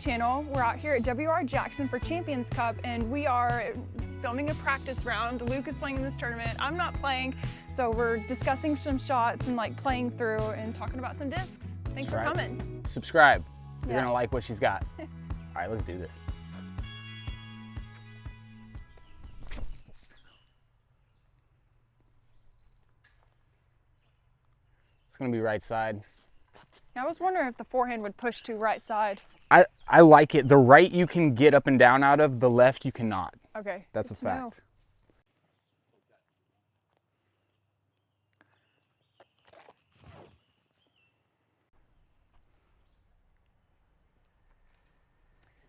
channel. We're out here at WR Jackson for Champions Cup and we are filming a practice round. Luke is playing in this tournament. I'm not playing, so we're discussing some shots and like playing through and talking about some discs. Thanks for coming. Subscribe. You're gonna like what she's got. All right, let's do this. It's gonna be right side. I was wondering if the forehand would push to right side. I like it. The right you can get up and down out of, the left you cannot. Okay. That's a fact.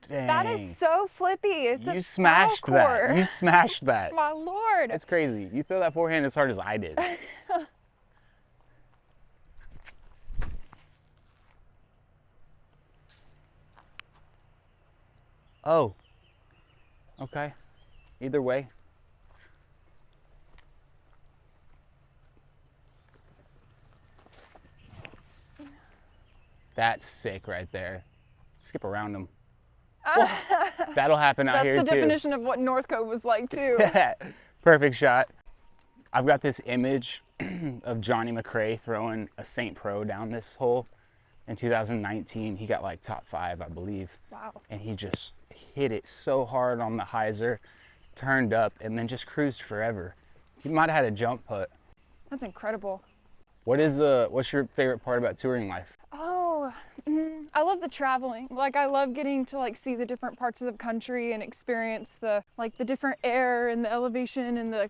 Dang. That is so flippy. It's You smashed that. You smashed that. My lord. That's crazy. You throw that forehand as hard as I did. Oh. Okay. Either way. That's sick right there. Skip around him. That'll happen out here too. That's the definition of what Northcote was like too. Perfect shot. I've got this image of Johnny McRae throwing a St. Pro down this hole in 2019. He got like top 5, I believe. Wow. And he just hit it so hard on the hyzer, turned up, and then just cruised forever. He might have had a jump putt. That's incredible. What's your favorite part about touring life? Oh, I love the traveling. Like I love getting to like see the different parts of the country and experience the different air and the elevation and the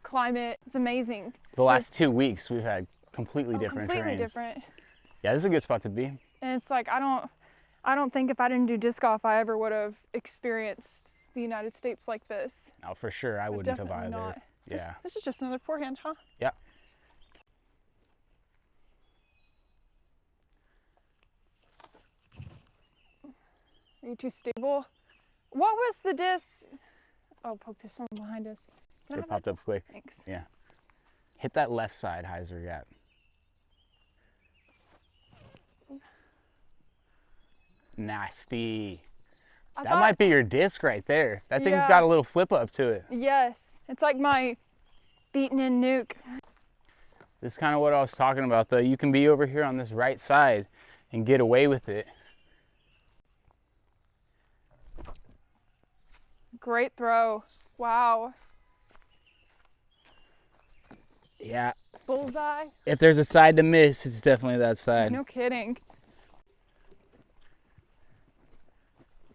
climate. It's amazing. The last 2 weeks we've had completely different completely terrains. different. Yeah, this is a good spot to be. And it's like I don't think if I didn't do disc golf I ever would have experienced the United States like this. No, for sure I wouldn't have either. Not. Yeah. This is just another forehand, huh? Yeah. Are you too stable? What was the disc? Oh, poke this one behind us. It popped up quick. Thanks. Yeah. Hit that left side hyzer gap. Nasty. That might be your disc right there. That thing's got a little flip up to it. Yes. It's like my beaten in nuke. This is kind of what I was talking about though. You can be over here on this right side and get away with it. Great throw. Wow. Yeah. Bullseye. If there's a side to miss, it's definitely that side. No kidding.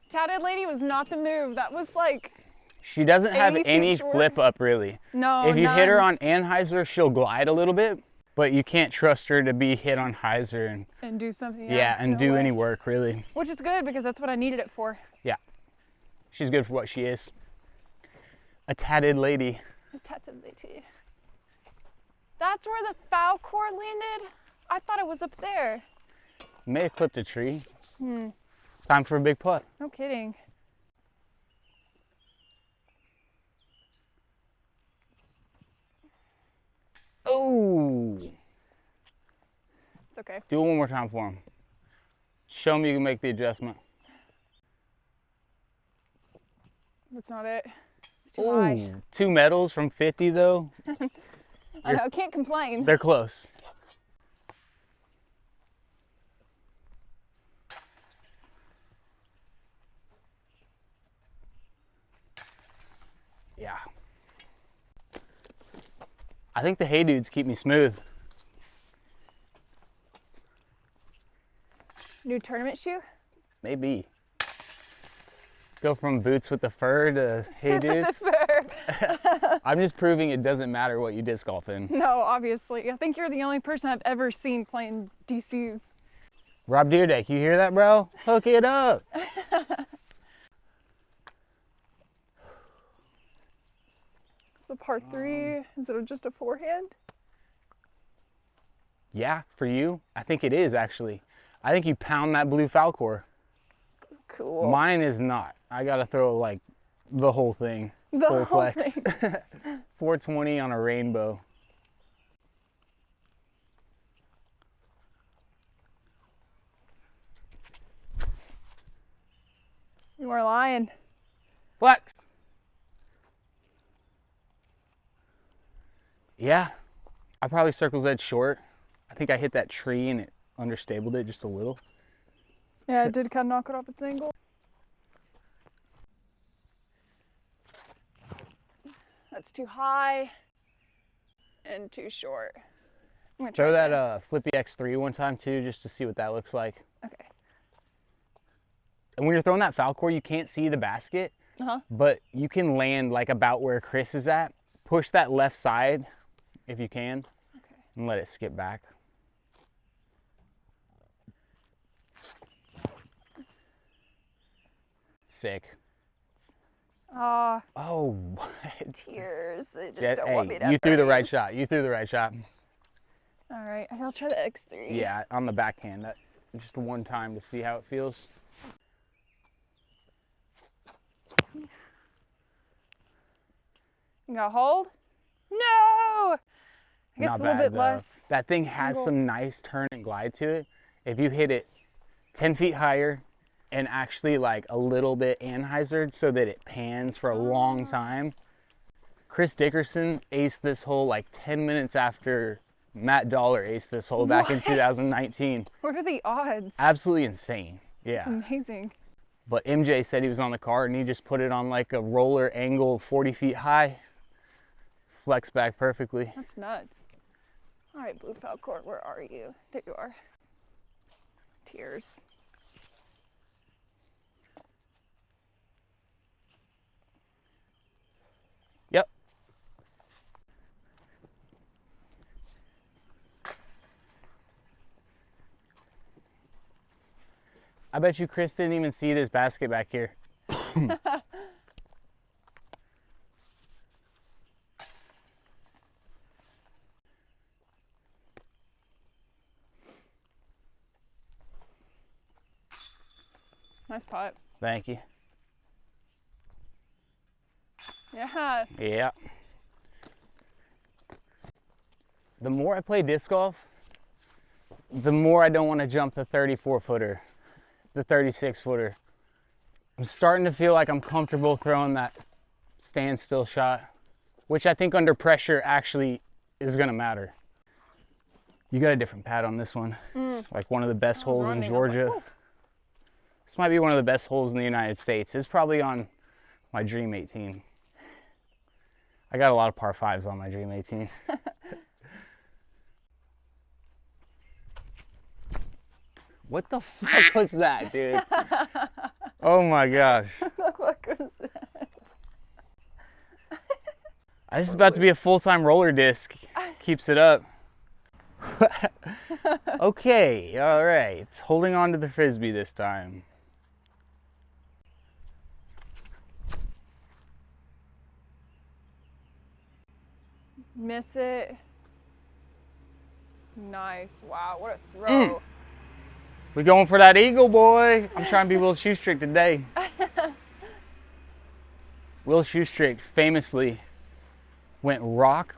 Tatted lady was not the move. That was like... She doesn't have any flip up really. No, if you hit her on Anheuser, she'll glide a little bit, but you can't trust her to be hit on hyzer and do something. Yeah, and do any work really. Which is good because that's what I needed it for. Yeah. She's good for what she is. A tatted lady. A tatted lady. That's where the foul core landed? I thought it was up there. May have clipped a tree. Time for a big putt. No kidding. Oh. It's okay. Do it one more time for him. Show me you can make the adjustment. That's not it. It's too high. 2 medals from 50 though. I know, can't complain. They're close. Yeah. I think the Hey Dudes keep me smooth. New tournament shoe? Maybe. Go from boots with the fur to Hey Dudes. I'm just proving it doesn't matter what you disc golf in. No, obviously. I think you're the only person I've ever seen playing DCs. Rob Deerdeck, you hear that, bro? Hook it up. So part 3, is it just a forehand? Yeah, for you, I think it is actually. I think you pound that blue foul core. Cool. Mine is not. I gotta throw like the whole thing. The full whole flex. thing. 420 on a rainbow. You are lying. Flex. Yeah, I probably circle's edge short. I think I hit that tree and it understabled it just a little. Yeah, it did kind of knock it off its angle. That's too high and too short. I'm gonna try Throw that again. Flippy X3 one time too, just to see what that looks like. Okay. And when you're throwing that foul core, you can't see the basket, but you can land like about where Chris is at. Push that left side if you can, and let it skip back. Sick. Oh, what? tears. They just don't want me to You threw the right raise. shot. You threw the right shot. All right, I'll try the X3. Yeah, on the backhand. That just one time to see how it feels. You got hold? No! I guess Not a little bad, bit though. less. That thing has angle. some nice turn and glide to it. If you hit it 10 feet higher and actually like a little bit anhyzered so that it pans for a long time. Chris Dickerson aced this hole like 10 minutes after Matt Dollar aced this hole back in 2019. What are the odds? Absolutely insane. Yeah. It's amazing. But MJ said he was on the cart and he just put it on like a roller angle 40 feet high. Flex back perfectly. That's nuts. All right, Blue Falcor, where are you? There you are. Tears. Yep. I bet you Chris didn't even see this basket back here. Nice putt. Thank you. Yeah. Yeah. The more I play disc golf, the more I don't want to jump the 34-footer, the 36-footer. I'm starting to feel like I'm comfortable throwing that standstill shot, which I think under pressure actually is going to matter. You got a different pad on this one. It's like one of the best holes in Georgia. This might be one of the best holes in the United States. It's probably on my Dream 18. I got a lot of par 5s on my Dream 18. What the fuck was that, dude? Oh my gosh. What was that? This is about to be a full-time roller disc. Keeps it up. Okay, all right. It's holding on to the Frisbee this time. Miss it. Nice. Wow, what a throw. We going for that eagle, boy. I'm trying to be Will Shoestrick today. Will Shoestrick famously went rock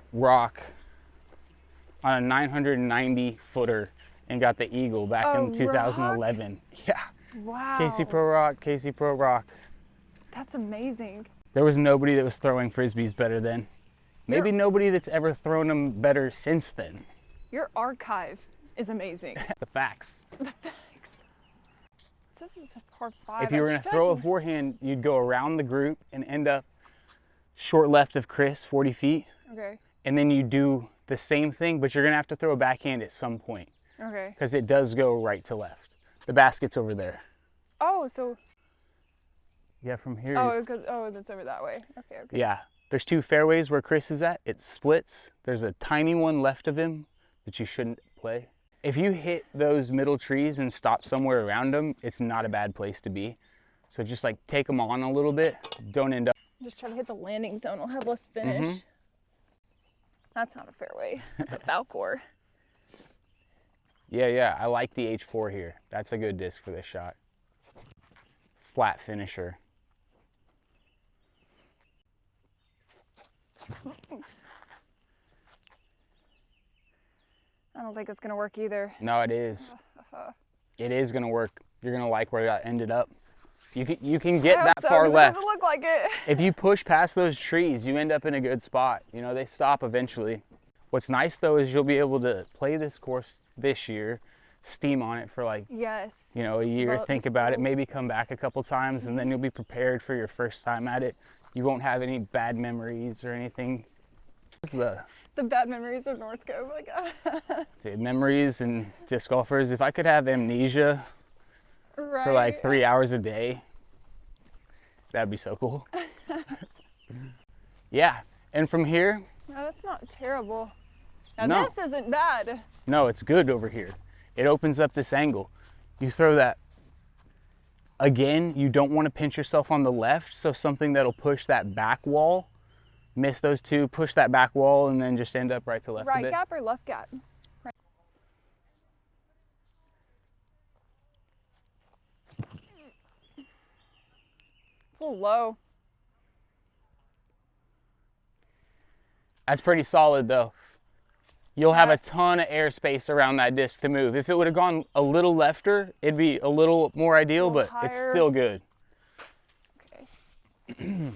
on a 990-footer and got the eagle back in 2011. Rock? Yeah. Wow. Casey Pro Rock. That's amazing. There was nobody that was throwing Frisbees better then. Maybe nobody that's ever thrown them better since then. Your archive is amazing. The facts. The facts. This is a par 5. If you were going to throw a forehand, you'd go around the group and end up short left of Chris, 40 feet. Okay. And then you do the same thing, but you're going to have to throw a backhand at some point. Okay. Because it does go right to left. The basket's over there. Oh, so. Yeah, from here. Oh, that's over that way. Okay. Yeah. There's 2 fairways where Chris is at. It splits. There's a tiny one left of him that you shouldn't play. If you hit those middle trees and stop somewhere around them, it's not a bad place to be. So just like take them on a little bit. Don't end up. Just try to hit the landing zone. We'll have less finish. That's not a fairway. That's a Falcor. Yeah. I like the H4 here. That's a good disc for this shot. Flat finisher. I don't think it's going to work either. No, it is. It is going to work. You're going to like where that ended up. You can get I hope that so, far 'cause left. It doesn't look like it. If you push past those trees, you end up in a good spot. You know, they stop eventually. What's nice though is you'll be able to play this course this year, steam on it for like, Yes. you know, a year, Develop think the about it, skills. maybe come back a couple times, and then you'll be prepared for your first time at it. You won't have any bad memories or anything. This is The bad memories of North Cove. Like, dude, memories and disc golfers. If I could have amnesia right. for like 3 hours a day, that'd be so cool. Yeah, and from here, No, that's not terrible. Now No. this isn't bad. no, it's good over here. It opens up this angle. You throw that. Again, you don't want to pinch yourself on the left, so something that'll push that back wall, miss those two, push that back wall, and then just end up right to left a Right bit. gap or left gap? Right. It's a little low. That's pretty solid though. You'll have Yeah. a ton of airspace around that disc to move. If it would have gone a little lefter, it'd be a little more ideal, little but it's higher. still good. Okay.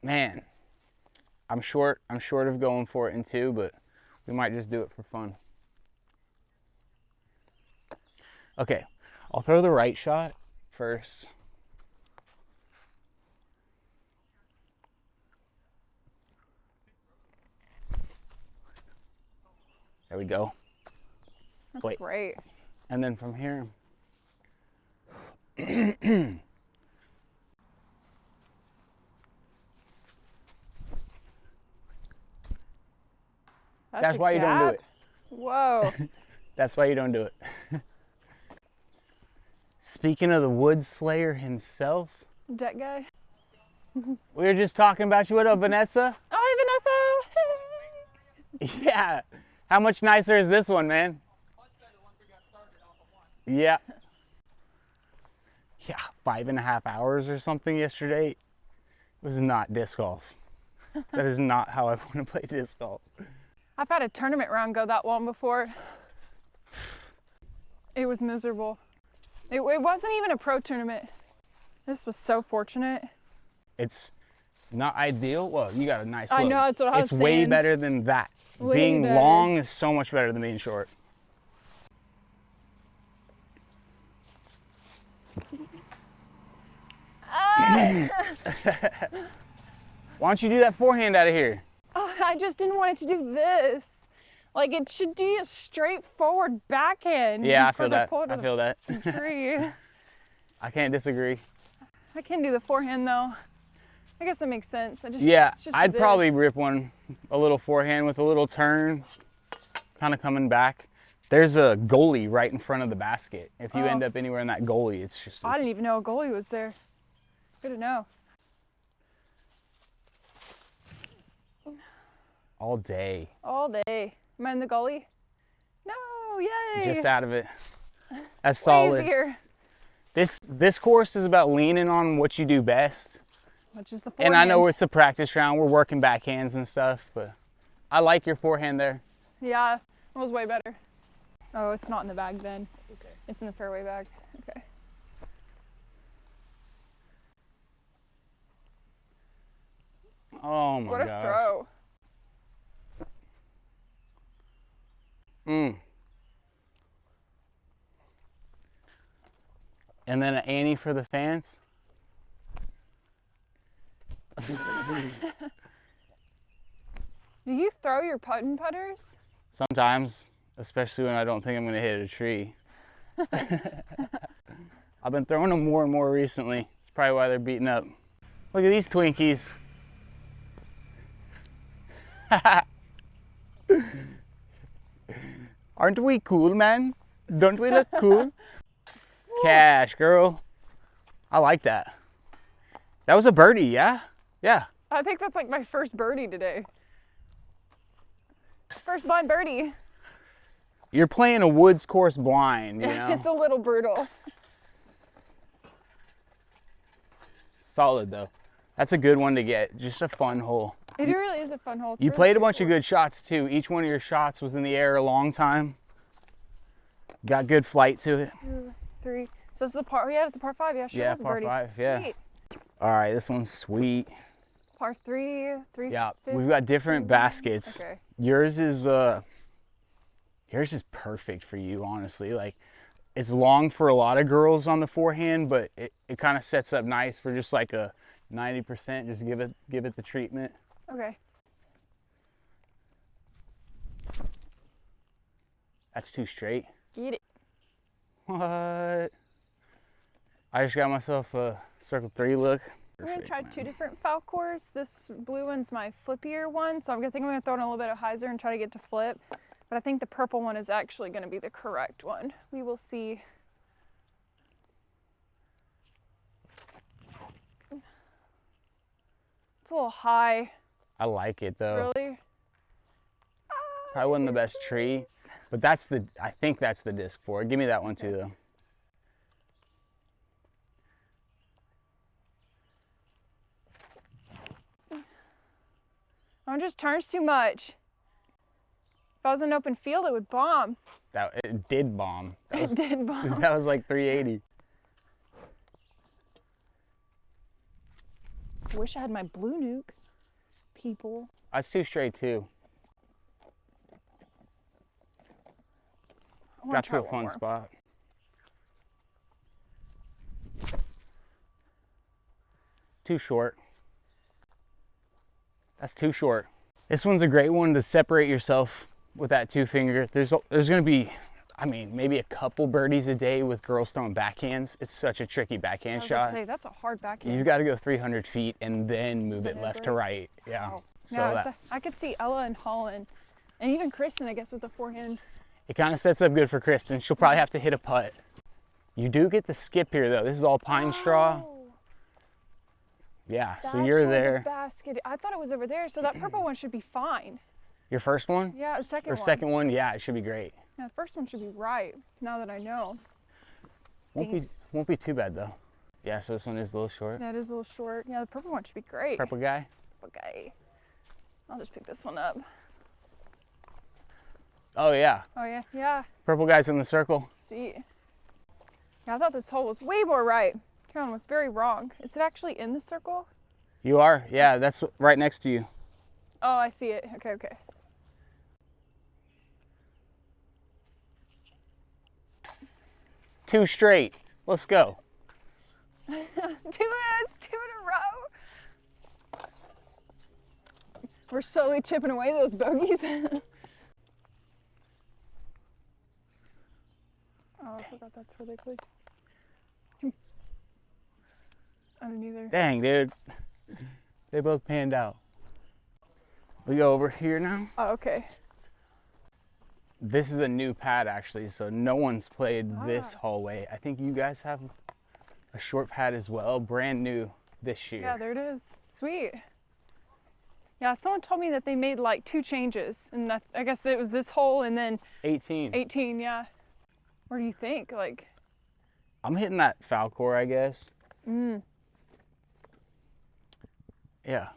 Man, I'm short of going for it in two, but we might just do it for fun. Okay, I'll throw the right shot first. There we go. That's Wait. great. And then from here, that's a why you don't do gap? it. Whoa. That's why you don't do it. Speaking of the wood slayer himself, Deck guy. we were just talking about you. What up, Vanessa? Oh, hey, Vanessa. Yeah. How much nicer is this one, man? Yeah. Yeah, 5.5 hours or something yesterday. It was not disc golf. That is not how I want to play disc golf. I've had a tournament round go that long before. It was miserable. It wasn't even a pro tournament. This was so fortunate. It's not ideal. Well, you got a nice I look. know, that's what I was It's way saying. better than that. Way Being better. long is so much better than being short. Why don't you do that forehand out of here? Oh, I just didn't want it to do this. Like, it should do a straightforward backhand. Yeah, I Of feel course, that. pulled I it feel that. a tree. I can't disagree. I can do the forehand though. I guess that makes sense. Yeah, it's just I'd this. probably rip one, a little forehand with a little turn, kind of coming back. There's a goalie right in front of the basket. If you Oh. end up anywhere in that goalie, it's just I didn't even know a goalie was there. Good to know. all day. All day. Am I in the goalie? No, yay. Just out of it. That's Way solid. easier. This course is about leaning on what you do best. Which is the And forehand. I know it's a practice round. We're working backhands and stuff, but I like your forehand there. Yeah, it was way better. Oh, it's not in the bag then. Okay. It's in the fairway bag. Okay. Oh my What a gosh. throw. And then an Annie for the fans. Do you throw your putters? Sometimes, especially when I don't think I'm gonna hit a tree. I've been throwing them more and more recently. It's probably why they're beating up. Look at these Twinkies. Aren't we cool, man? Don't we look cool? Cash, girl. I like that. That was a birdie, yeah? Yeah. I think that's like my first birdie today. First blind birdie. You're playing a woods course blind, you know? It's a little brutal. Solid, though. That's a good one to get. Just a fun hole. It really is a fun hole. It's You really played a bunch of straightforward. good shots, too. Each one of your shots was in the air a long time. Got good flight to it. 2, 3, So this is a par, yeah, it's a par 5. Yeah, sure Yeah, was a par birdie. 5, yeah. Sweet. All right, this one's sweet. Par 3, 3. Yeah, we've got different baskets. Okay. Yours is perfect for you, honestly. Like, it's long for a lot of girls on the forehand, but it kind of sets up nice for just like a 90%. Just give it the treatment. Okay. That's too straight. Get it. What? I just got myself a circle 3 look. I'm going to try man. 2 different foul cores. This blue one's my flippier one, so I think I'm going to throw in a little bit of hyzer and try to get to flip. But I think the purple one is actually going to be the correct one. We will see. It's a little high. I like it though. Really? Probably wasn't the best tree, but I think that's the disc for it. Give me that one too though. It just turns too much. If I was in an open field, it would bomb. It did bomb. It did bomb. That was like 380. I wish I had my blue nuke, people. That's too straight too. Got to a fun spot. Too short. That's too short. This one's a great one to separate yourself with that 2-finger. There's going to be, I mean, maybe a couple birdies a day with girls throwing backhands. It's such a tricky backhand shot. Say, that's a hard backhand. You've got to go 300 feet and then move it left to right. Yeah. Oh. So yeah, I could see Ella and Holland, and even Kristen, I guess, with the forehand. It kind of sets up good for Kristen. She'll probably have to hit a putt. You do get the skip here though. This is all pine straw. Yeah, so you're there. The basket. I thought it was over there, so that purple one should be fine. Your first one? Yeah, the second one. Second one, yeah, it should be great. Yeah, the first one should be right, now that I know. Won't be too bad though. Yeah, so this one is a little short. That is a little short. Yeah, the purple one should be great. Purple guy? Okay. I'll just pick this one up. Oh yeah. Oh yeah, yeah. Purple guy's in the circle. Sweet. Yeah, I thought this hole was way more right. Carolyn was very wrong. Is it actually in the circle? You are? Yeah, that's right next to you. Oh, I see it. Okay, okay. Two straight. Let's go. 2 minutes, 2 in a row. We're slowly chipping away those bogeys. Oh, I forgot that's where they clicked. I didn't either. Dang, dude. They both panned out. We go over here now. Oh, okay. This is a new pad actually, so no one's played this hallway. I think you guys have a short pad as well, brand new this year. Yeah, there it is. Sweet. Yeah, someone told me that they made like 2 changes, and I guess it was this hole and then 18. 18, yeah. What do you think? Like, I'm hitting that foul core, I guess. Yeah,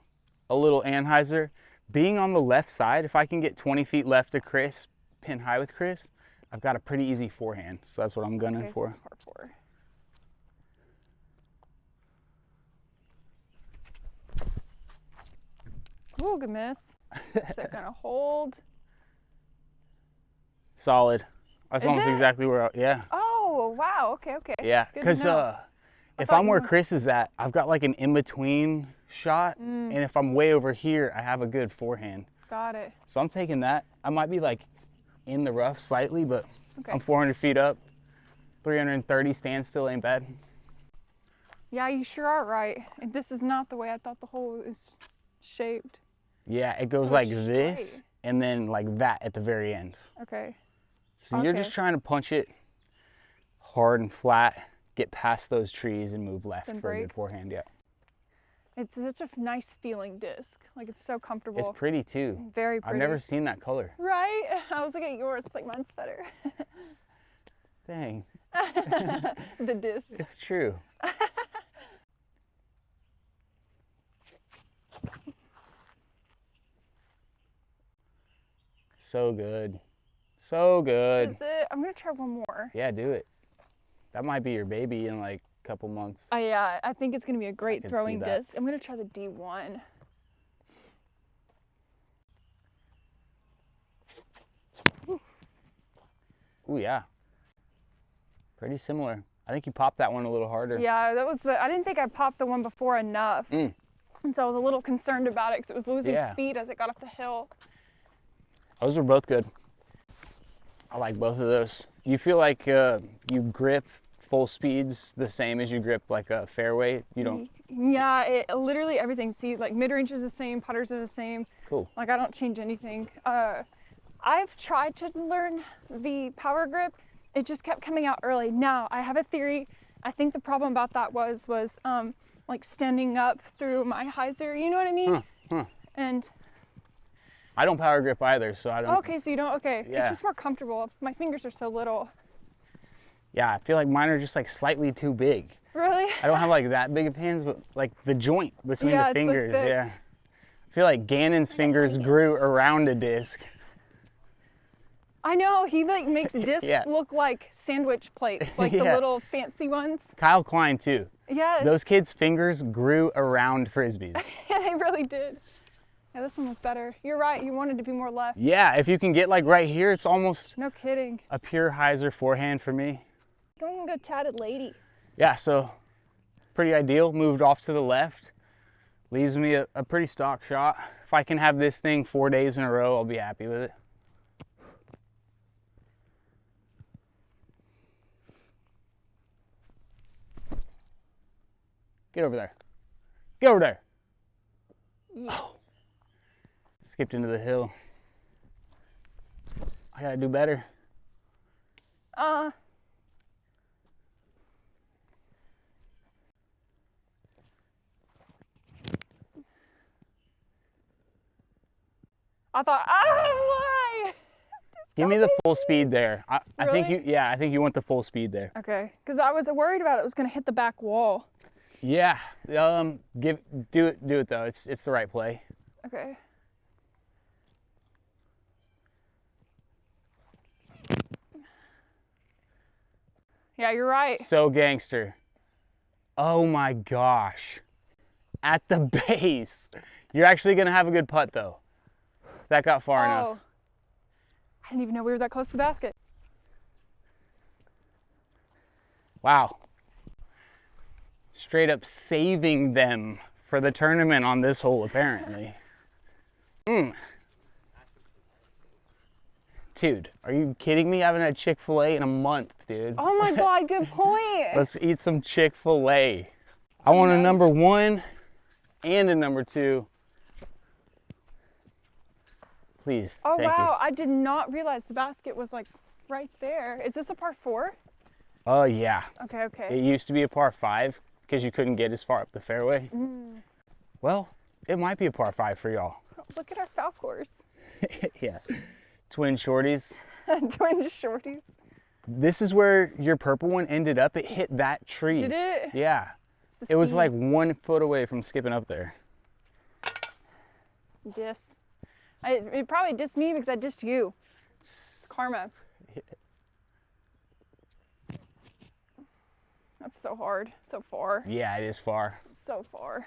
a little anhyzer. Being on the left side, if I can get 20 feet left of Chris, pin high with Chris, I've got a pretty easy forehand. So that's what I'm gunning for. So it's par 4. Ooh, good miss. Is that gonna hold? Solid. That's almost exactly where yeah. Oh, wow, okay, okay. Yeah, because if I'm where Chris is at, I've got like an in-between shot, and if I'm way over here, I have a good forehand. Got it. So I'm taking that. I might be like in the rough slightly, but okay. I'm 400 feet up. 330 standstill ain't bad. Yeah, you sure are right. And this is not the way I thought the hole is shaped. Yeah, it goes So like straight. this, and then like that at the very end. Okay. So you're just trying to punch it hard and flat, get past those trees, and move left for a good forehand. Yeah. It's such a nice feeling disc. Like, it's so comfortable. It's pretty too. Very pretty. I've never seen that color. Right? I was looking at yours. It's like, mine's better. Dang. The disc. It's true. So good. So good. Is it? I'm going to try one more. Yeah, do it. That might be your baby in like a couple months. Yeah, I think it's gonna be a great can throwing see that. disc. I'm gonna try the D1. Ooh, yeah. Pretty similar. I think you popped that one a little harder. Yeah, that was I didn't think I popped the one before enough. Mm. And so I was a little concerned about it because it was losing Yeah. speed as it got up the hill. Those were both good. I like both of those. You feel like you grip full speeds the same as you grip like a fairway? You don't? Yeah, literally everything. See, like mid-range is the same, putters are the same. Cool. Like I don't change anything. I've tried to learn the power grip. It just kept coming out early. Now I have a theory. I think the problem about that was like standing up through my hyzer. You know what I mean? And I don't power grip either, so I don't. okay, so you don't. Okay, Yeah. It's just more comfortable. My fingers are so little. Yeah, I feel like mine are just like slightly too big. Really? I don't have like that big of hands, but like the joint between Yeah, the it's so fingers. thick. Yeah. I feel like Gannon's fingers grew around a disc. I know, he like makes discs Yeah. look like sandwich plates, like the Yeah. little fancy ones. Kyle Klein too. Yes. Those kids' fingers grew around frisbees. Yeah, they really did. Yeah, this one was better. You're right, you wanted to be more left. Yeah, if you can get like right here, it's almost No kidding. a pure hyzer forehand for me. Going to go tatted lady. Yeah, so pretty ideal. Moved off to the left. Leaves me a pretty stock shot. If I can have this thing 4 days in a row, I'll be happy with it. Get over there. Get over there. Yeah. Oh. Skipped into the hill. I gotta do better. I thought, why? Give me the full speed there. I think Really? I think you want the full speed there. Okay, because I was worried about it was gonna hit the back wall. Yeah. Do it though. It's the right play. Okay. Yeah, you're right. So gangster. Oh my gosh. At the base. You're actually gonna have a good putt though. That got far enough. I didn't even know we were that close to the basket. Wow. Straight up saving them for the tournament on this hole, apparently. Dude, are you kidding me? I haven't had Chick-fil-A in a month, dude. Oh my God, good point. Let's eat some Chick-fil-A. I want a number 1 and a number 2. Please, Oh thank wow, I did not realize the basket was like right there. Is this a par 4? you. Yeah. Okay, It okay. used to be a par 5 because you couldn't get as far up the fairway. Well, it might be a par 5 for y'all. Look at our Falcors. Yeah. Twin shorties. Twin shorties. This is where your purple one ended up. It hit that tree. Did it? Yeah. It's the It was speed. like 1 foot away from skipping up there. Diss. It probably dissed me because I dissed you. It's karma. That's so hard. So far. Yeah, it is far. So far.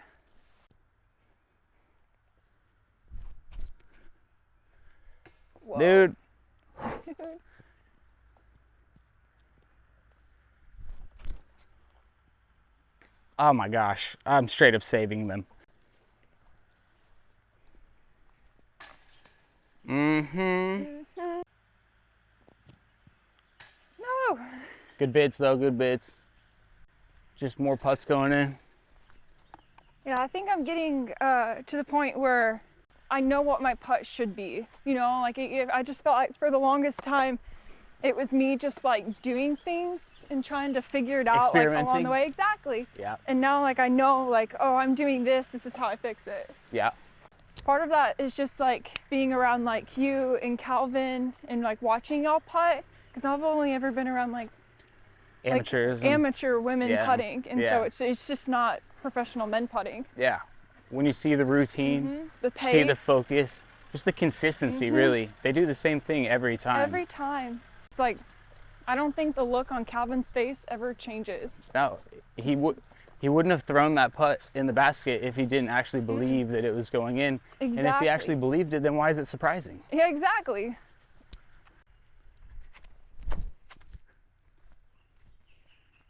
Whoa. Dude. Oh my gosh. I'm straight up saving them. No. Good bits though, good bits. Just more putts going in. Yeah, I think I'm getting to the point where I know what my putt should be. You know, like I just felt like for the longest time, it was me just like doing things and trying to figure it out like along Experimenting. the way. Exactly. Yeah. And now like I know like, oh, I'm doing this. This is how I fix it. Yeah. Part of that is just like being around like you and Calvin and like watching y'all putt. Because I've only ever been around like Amateurs. amateur women Yeah. putting. And Yeah. so it's just not professional men putting. Yeah. When you see the routine, The pace. see the focus, just the consistency, really. They do the same thing every time. Every time. It's like, I don't think the look on Calvin's face ever changes. No, he wouldn't have thrown that putt in the basket if he didn't actually believe that it was going in. Exactly. And if he actually believed it, then why is it surprising? Yeah, exactly.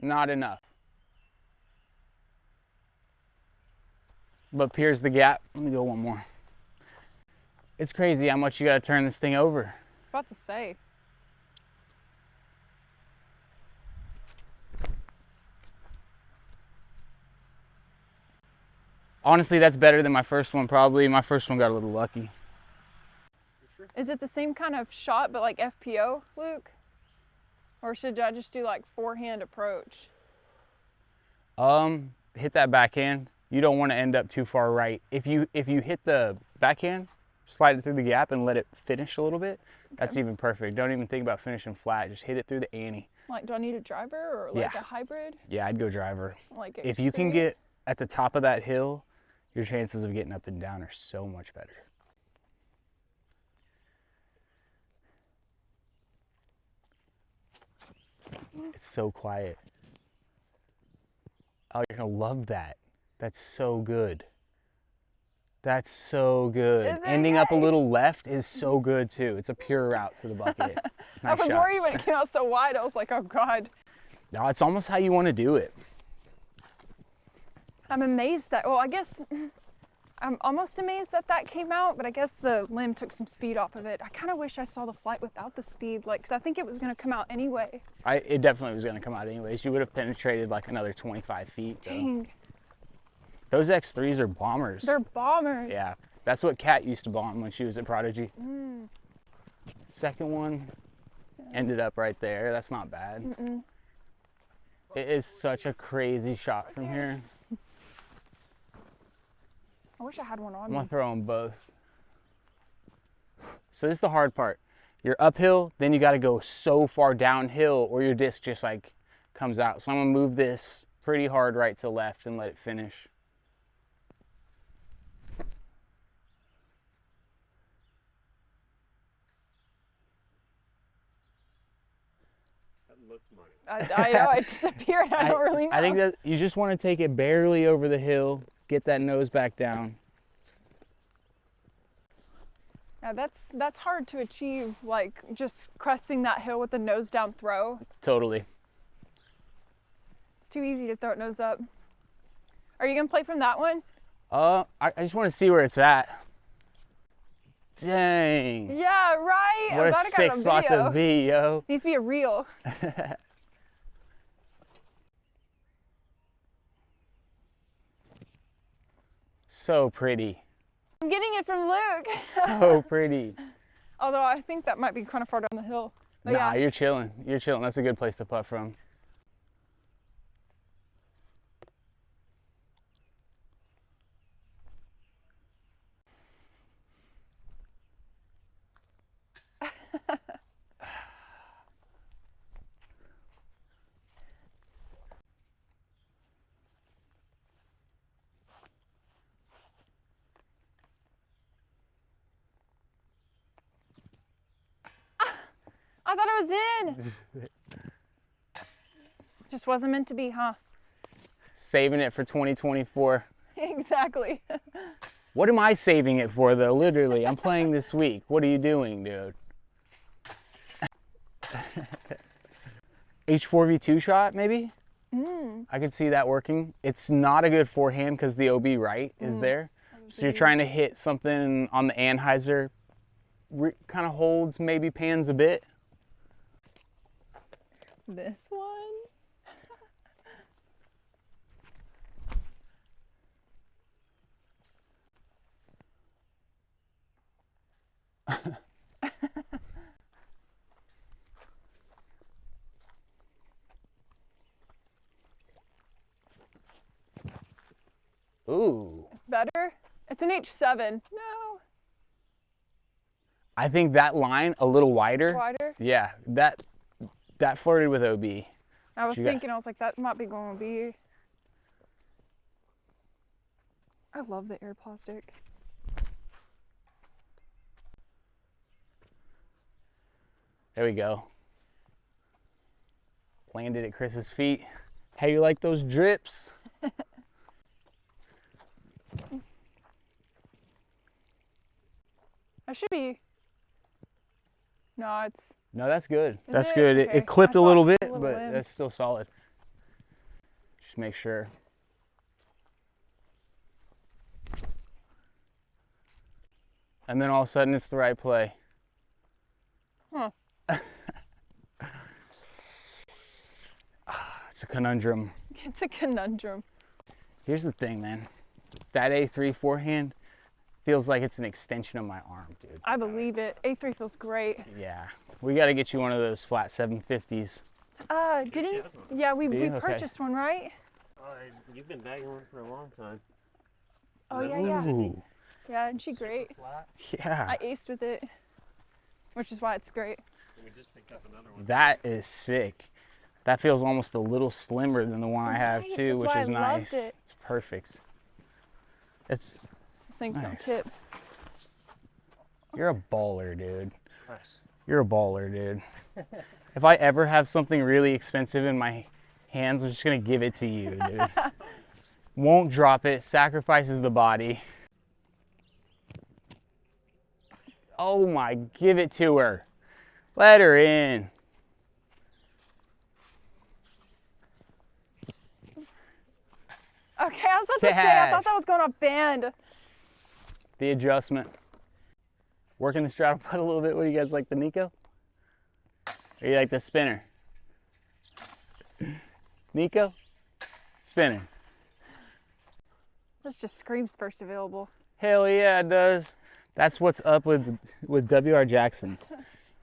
Not enough. But here's the gap. Let me go one more. It's crazy how much you got to turn this thing over. I was about to say. Honestly, that's better than my first one, probably. My first one got a little lucky. Is it the same kind of shot, but like FPO, Luke? Or should I just do like forehand approach? Hit that backhand. You don't want to end up too far right. If you hit the backhand, slide it through the gap and let it finish a little bit, that's even perfect. Don't even think about finishing flat. Just hit it through the ante. Like, do I need a driver or like a hybrid? Yeah, I'd go driver. Like if you can get at the top of that hill, your chances of getting up and down are so much better. It's so quiet. Oh, you're gonna love that. That's so good. That's so good. Ending up a little left is so good too. It's a pure route to the bucket. Nice I was shot. worried when it came out so wide. I was like, oh God. No, it's almost how you want to do it. I'm amazed that, well, I guess I'm almost amazed that that came out, but I guess the limb took some speed off of it. I kind of wish I saw the flight without the speed, like, because I think it was going to come out anyway. It definitely was going to come out anyways. You would have penetrated like another 25 feet. Dang. Those X3s are bombers. They're bombers. Yeah, that's what Kat used to bomb when she was at Prodigy. Second one ended up right there. That's not bad. It is such a crazy shot from here. I wish I had one on I'm me. gonna throw them both. So this is the hard part. You're uphill, then you gotta go so far downhill or your disc just like comes out. So I'm gonna move this pretty hard right to left and let it finish. I know, it disappeared. I don't really know. I think that you just want to take it barely over the hill, get that nose back down. Yeah, that's hard to achieve, like just cresting that hill with the nose down throw. Totally. It's too easy to throw it nose up. Are you gonna play from that one? I just want to see where it's at. Dang. Yeah, right. What a sick spot to be, yo. Needs to be a reel. So pretty. I'm getting it from Luke. So pretty. Although I think that might be kind of far down the hill. But Nah, yeah. you're chilling. You're chilling. That's a good place to putt from. I thought it was in. Just wasn't meant to be, huh? Saving it for 2024. Exactly. What am I saving it for, though? Literally, I'm playing this week. What are you doing, dude? H4V2 shot, maybe? I could see that working. It's not a good forehand because the OB right is there. So you're trying to hit something on the Anheuser, kind of holds, maybe pans a bit. This one? Ooh. Better? It's an H7. No. I think that line a little wider. Wider? Yeah, that flirted with OB. I was thinking, I was like, that might be going to be. I love the air plastic. There we go. Landed at Chris's feet. How you like those drips? I should be. No, it's. No, that's good. Is That's it? good. Okay. It clipped I a saw little bit, a little but limb. that's still solid. Just make sure. And then all of a sudden it's the right play. Huh. It's a conundrum. It's a conundrum. Here's the thing, man. That A3 forehand feels like it's an extension of my arm, dude. I believe it. A3 feels great. Yeah. We got to get you one of those flat 750s. Didn't? Yeah, we Okay. purchased one, right? You've been bagging one for a long time. Oh yeah. Ooh. Yeah, and she great. Flat. Yeah. I aced with it, which is why it's great. We just picked up another one. That is sick. That feels almost a little slimmer than the one I have Right, too, that's which why is I nice. loved it. It's perfect. It's This thing's no Nice. tip. You're a baller, dude. Nice. You're a baller, dude. If I ever have something really expensive in my hands, I'm just gonna give it to you, dude. Won't drop it, sacrifices the body. Oh my, give it to her. Let her in. Okay, I was about to say, I thought that was going off band. The adjustment. Working the straddle putt a little bit. What do you guys like, the Nico? Or you like the spinner? Nico? Spinner. This just screams first available. Hell yeah, it does. That's what's up with W.R. Jackson.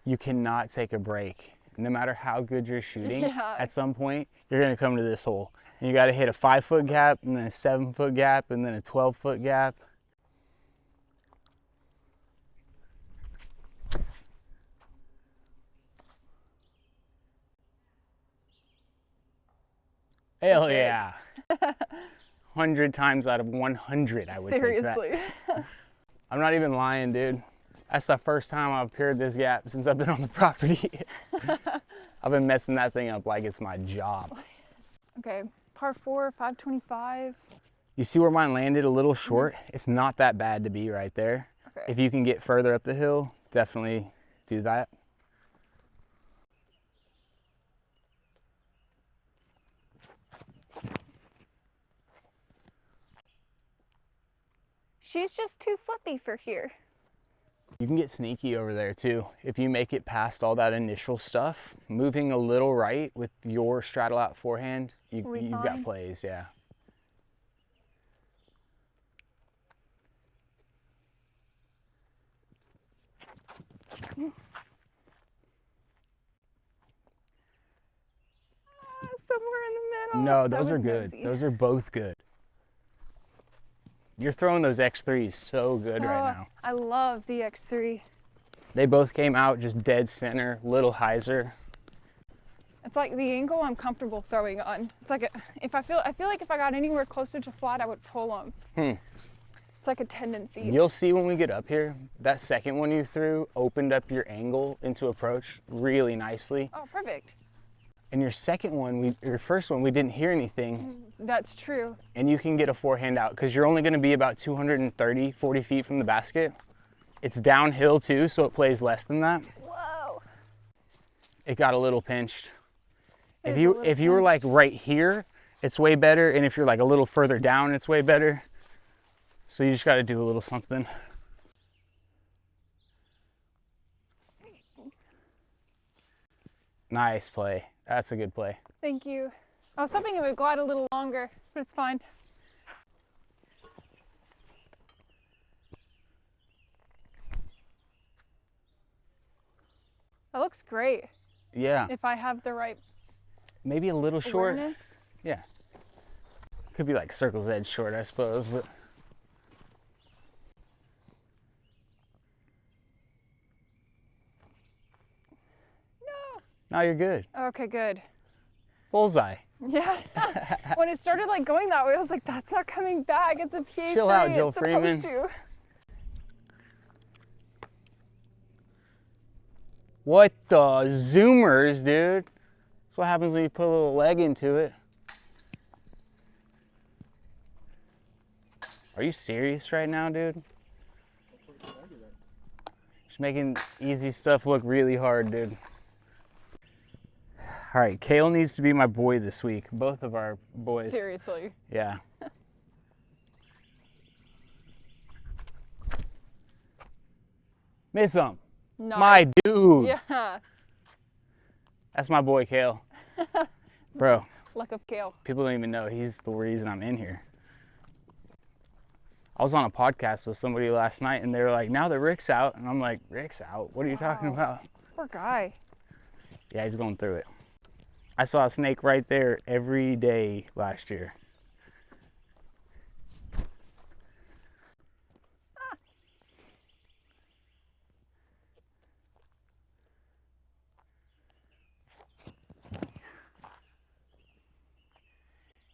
You cannot take a break. No matter how good you're shooting, Yeah. at some point, you're gonna come to this hole. And you gotta hit a 5-foot gap, and then a 7-foot gap, and then a 12-foot gap. Hell Okay. yeah. 100 times out of 100, I would take that. Seriously. I'm not even lying, dude. That's the first time I've appeared this gap since I've been on the property. I've been messing that thing up like it's my job. Okay, par 4, 525. You see where mine landed a little short? It's not that bad to be right there. Okay. If you can get further up the hill, definitely do that. She's just too flippy for here. You can get sneaky over there too. If you make it past all that initial stuff, moving a little right with your straddle out forehand, you've got fine? plays, yeah. Somewhere in the middle. No, That those are was good. nosy. Those are both good. You're throwing those X3s so good So, right now. I love the X3. They both came out just dead center, little hyzer. It's like the angle I'm comfortable throwing on. It's like I feel like if I got anywhere closer to flat, I would pull them. It's like a tendency. You'll see when we get up here, that second one you threw opened up your angle into approach really nicely. Oh, perfect. And your second one, your first one, we didn't hear anything. That's true. And you can get a forehand out because you're only going to be about 230, 40 feet from the basket. It's downhill too, so it plays less than that. Whoa. It got a little pinched. It If is a you little if you were like pinched. right here, it's way better. And if you're like a little further down, it's way better. So you just got to do a little something. Nice play. That's a good play. Thank you. I was hoping it would glide a little longer, but it's fine. That looks great Yeah, if I have the right maybe a little short. awareness. Yeah. Could be like circle's edge short, I suppose, but. No, you're good. Okay, good. Bullseye. Yeah. When it started like going that way, I was like, that's not coming back. It's a PA3. Chill out, Joe it's Freeman. supposed to. What the zoomers, dude? That's what happens when you put a little leg into it. Are you serious right now, dude? Just making easy stuff look really hard, dude. All right, Kale needs to be my boy this week. Both of our boys. Seriously. Yeah. Miss him. Nice. My dude. Yeah. That's my boy, Kale. Bro, Luck of Kale. people don't even know he's the reason I'm in here. I was on a podcast with somebody last night and they were like, now that Rick's out. And I'm like, Rick's out? What are you talking about? Poor guy. Yeah, he's going through it. I saw a snake right there every day last year.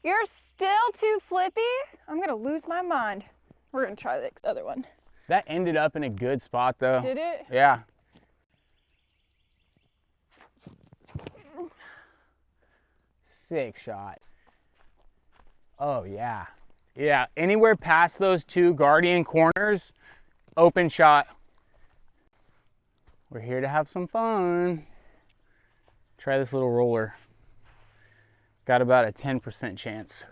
You're still too flippy? I'm gonna lose my mind. We're gonna try the other one. That ended up in a good spot though. Did it? Yeah. Sick shot. Oh yeah. Yeah, anywhere past those two guardian corners, open shot. We're here to have some fun. Try this little roller. Got about a 10% chance.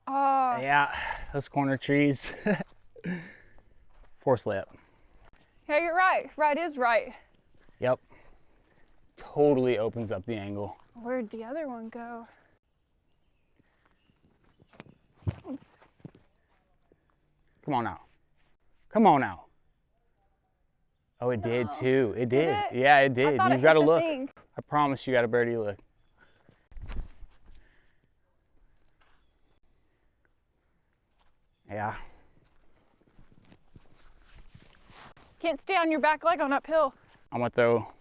Yeah, those corner trees. Force layup. Yeah, you're right. Right is right. Yep. Totally opens up the angle. Where'd the other one go? Come on now. Come on now. Oh, it did too. It did. it? Yeah, it did. I You've got to hit the look. thing. I promise you got a birdie look. Yeah. Can't stay on your back leg on uphill. I'm going to throw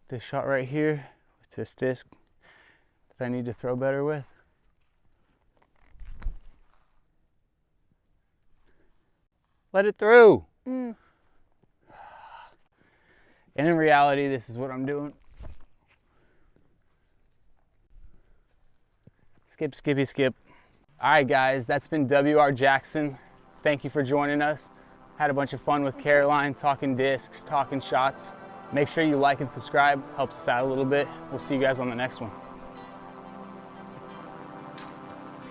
this shot right here with this disc that I need to throw better with. Let it through. Mm. And in reality, this is what I'm doing. Skip, skippy, skip. All right, guys, that's been W.R. Jackson. Thank you for joining us. Had a bunch of fun with Caroline, talking discs, talking shots. Make sure you like and subscribe. Helps us out a little bit. We'll see you guys on the next one.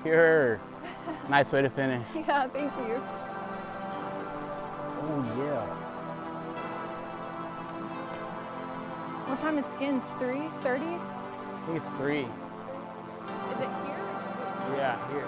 Pure. Nice way to finish. Yeah, thank you. Oh, yeah. What time is skins? 3:30? I think it's 3. Is it here? Yeah, here.